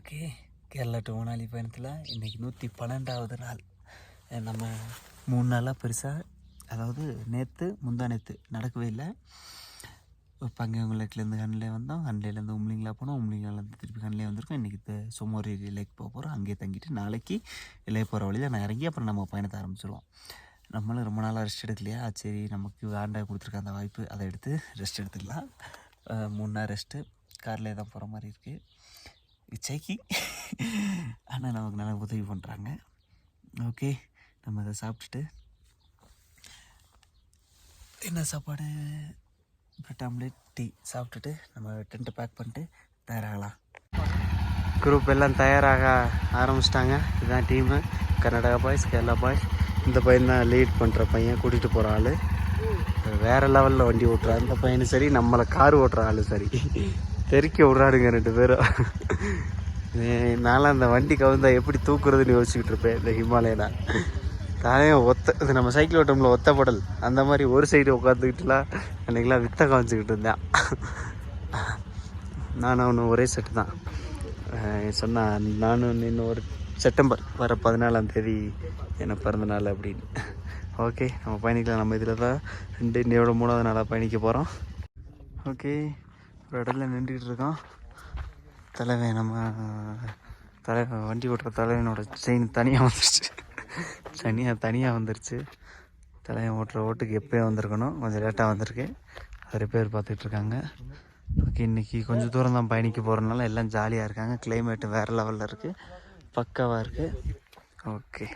Okay, Kerala to Manali பயணத்தில் இன்றைக்கி 112வது நாள். நம்ம 3 நாளாக பெருசாக, அதாவது நேற்று முந்தா நேற்று நடக்கவே இல்லை. பங்கவங்க லேக்லேருந்து ஹன்லே வந்தோம், ஹன்லேருந்து உம்லிங்களா போனோம், உம்லிங்கலேருந்து திருப்பி ஹன்லே வந்திருக்கோம். இன்றைக்கி சுமோரி லேக் போக போகிறோம். அங்கேயே தங்கிட்டு நாளைக்கு லே போகிற வழியில் நான் இறங்கி அப்புறம் நம்ம பயணத்தை ஆரம்பிச்சிடுவோம். நம்மளும் ரொம்ப நாளாக ரெஸ்ட் எடுக்கலையா, சரி நமக்கு ஆண்டா கொடுத்துருக்க அந்த வாய்ப்பு, அதை எடுத்து ரெஸ்ட் எடுத்துக்கலாம். 3 நாள் ரெஸ்ட்டு கார்லேயே தான் போகிற மாதிரி இருக்குது. இச்சைக்கு ஆனால் நமக்கு நல்லா உதவி பண்ணுறாங்க. ஓகே, நம்ம அதை சாப்பிட்டுட்டு என்ன சாப்பாடு, பிரெட் ஆம்லேட், டீ சாப்பிட்டுட்டு நம்ம டென்ட்டை பேக் பண்ணிட்டு தயாராகலாம். குரூப் எல்லாம் தயாராக ஆரம்பிச்சிட்டாங்க. இதுதான் team, Karnataka boys, Kerala boys. இந்த பையன் தான் லீட் பண்ணுற பையன், கூட்டிகிட்டு போகிற ஆள். வேறு லெவலில் வண்டி ஓட்டுற அந்த பையனும் சரி, நம்மளை கார் ஓட்டுற ஆள் சரி, தெறிக்க விட்றாடுங்க 2 பேரும். நான்லாம் அந்த வண்டி கவுந்தா எப்படி தூக்குறதுன்னு யோசிச்சுக்கிட்டு இருப்பேன். இந்த ஹிமாலயனா தலையும் இது நம்ம சைக்கிள் ஓட்டமில் ஒத்த படல் அந்த மாதிரி ஒரு சைடு உட்காந்துக்கிட்டுலாம் அன்றைக்கெலாம் வித்த காமிச்சிக்கிட்டு இருந்தேன். நானும் அவனு ஒரே செட்டு தான். சொன்னான், நானும் இன்னும் ஒரு செப்டம்பர் வர 14ஆம் தேதி என்ன பிறந்த நாள் அப்படின்னு. ஓகே, நம்ம பயணிக்கலாம். நம்ம இதில் தான் இன்னையோட 3வது நாளாக பயணிக்க போகிறோம். ஓகே, ஒரு இடத்துல நின்றுக்கிட்டு இருக்கோம். தலைவன் வண்டி ஓட்டுற தலைவனோட செயின் தனியாக வந்துருச்சு. தலைவன் ஓட்டுற ஓட்டுக்கு எப்போயே வந்திருக்கணும், கொஞ்சம் லேட்டாக வந்திருக்கு. அது பேர் பார்த்துட்ருக்காங்க. ஓகே, இன்றைக்கி கொஞ்சம் தூரம் தான் பயணிக்க போகிறதுனால எல்லாம் ஜாலியாக இருக்காங்க. கிளைமேட்டு வேறு லெவலில் இருக்குது, பக்காவாக இருக்குது. ஓகே,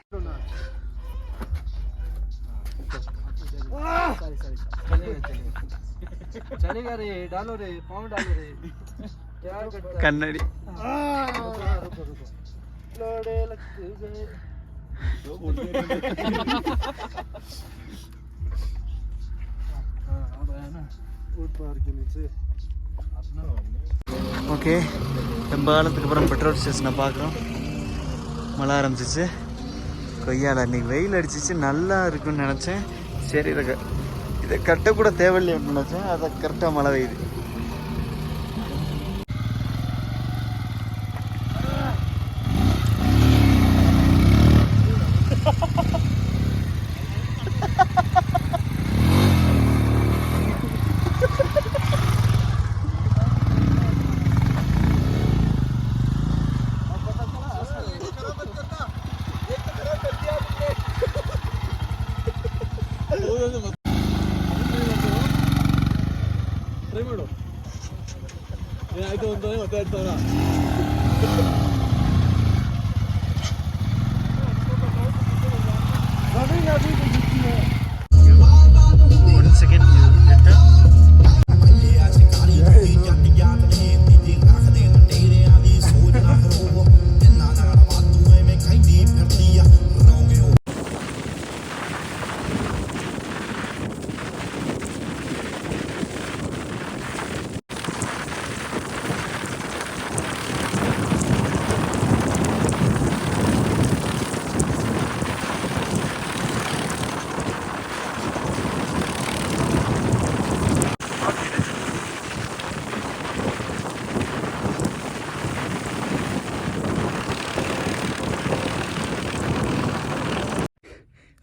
கண்ணாடி ஓகே. ரொம்ப காலத்துக்கு அப்புறம் பெட்ரோல் ஸ்டேஷனை பார்க்குறோம். மழை ஆரம்பிச்சிச்சு. கொய்யால அன்றைக்கி வெயில் அடிச்சிச்சு, நல்லா இருக்குன்னு நினச்சேன். சரி, இதை கட்டக்கூட தேவையில்லைன்னு நினச்சேன். அதை கரெக்டாக மழை பெய்யுது.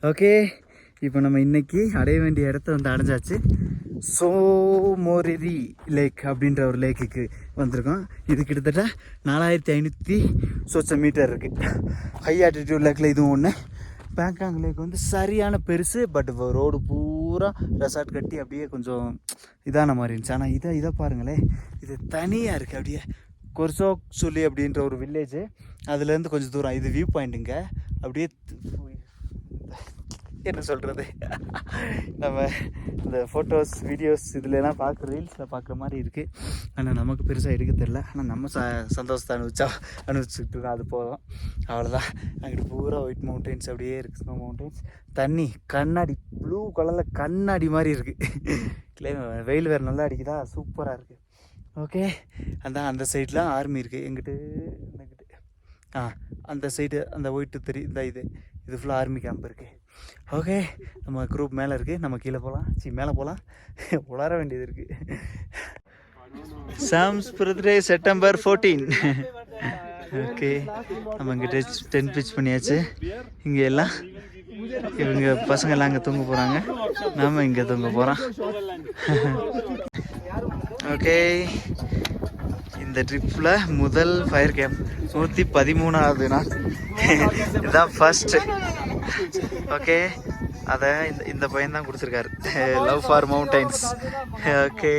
ஓகே, இப்போ நம்ம இன்றைக்கி அடைய வேண்டிய இடத்த வந்து அடைஞ்சாச்சு. சோமோரி லேக் அப்படின்ற ஒரு லேக்குக்கு வந்திருக்கோம். இது கிட்டத்தட்ட 4500 மீட்டர் இருக்குது. ஹை ஆல்டிடியூட் லேக்கில் இதுவும் ஒன்று. பேங்காங் லேக் வந்து சரியான பெருசு, பட் ரோடு பூரா ரெசார்ட் கட்டி அப்படியே கொஞ்சம் இதான மாதிரி இருந்துச்சு. ஆனால் இதை பாருங்களேன், இது தனியாக இருக்குது. அப்படியே கொர்சோக் சொல்லி அப்படின்ற ஒரு வில்லேஜு, அதுலேருந்து கொஞ்சம் தூரம் இது வியூ பாயிண்ட்டுங்க. அப்படியே என்ன சொல்கிறது, நம்ம இந்த ஃபோட்டோஸ் வீடியோஸ் இதுலலாம் பார்க்குற ரீல்ஸில் பார்க்குற மாதிரி இருக்குது. ஆனால் நமக்கு பெருசாக எடுக்க தெரில. ஆனால் நம்ம சந்தோஷத்தை அனுபவிச்சுக்கிட்டு இருக்கோம். அது போதும், அவ்வளோதான். அங்கிட்டு பூரா ஒயிட் மவுண்டெயின்ஸ் அப்படியே இருக்குது, ஸ்னோ மவுண்டெயின்ஸ். தண்ணி கண்ணாடி ப்ளூ கலரில் கண்ணாடி மாதிரி இருக்குது. வெயில் வேறு நல்லா அடிக்குதா, சூப்பராக இருக்குது. ஓகே, அந்த சைட்லாம் ஆர்மி இருக்குது. எங்கிட்டு அந்த சைடு அந்த ஒயிட்டு இந்த இது ஃபுல்லாக ஆர்மி கேம்ப் இருக்குது. ஓகே, நம்ம குரூப் மேலே இருக்குது, நம்ம கீழே போகலாம். மேலே போகலாம், உளர வேண்டியது இருக்குது. Sam's birthday September 14. ஓகே, நம்ம இங்கே டென்ட் பிச் பண்ணியாச்சு. இங்கே எல்லாம் இவங்க பசங்கள்லாம் அங்கே தூங்க போகிறாங்க, நாம் இங்கே தூங்க போகிறோம். ஓகே, இந்த ட்ரிப்பில் முதல் ஃபயர் கேம்ப் 113வது நாள். இதுதான் ஃபர்ஸ்ட். ஓகே, அதை இந்த பையன் தான் கொடுத்துருக்காரு, லவ் ஃபார் மவுண்டைன்ஸ். ஓகே,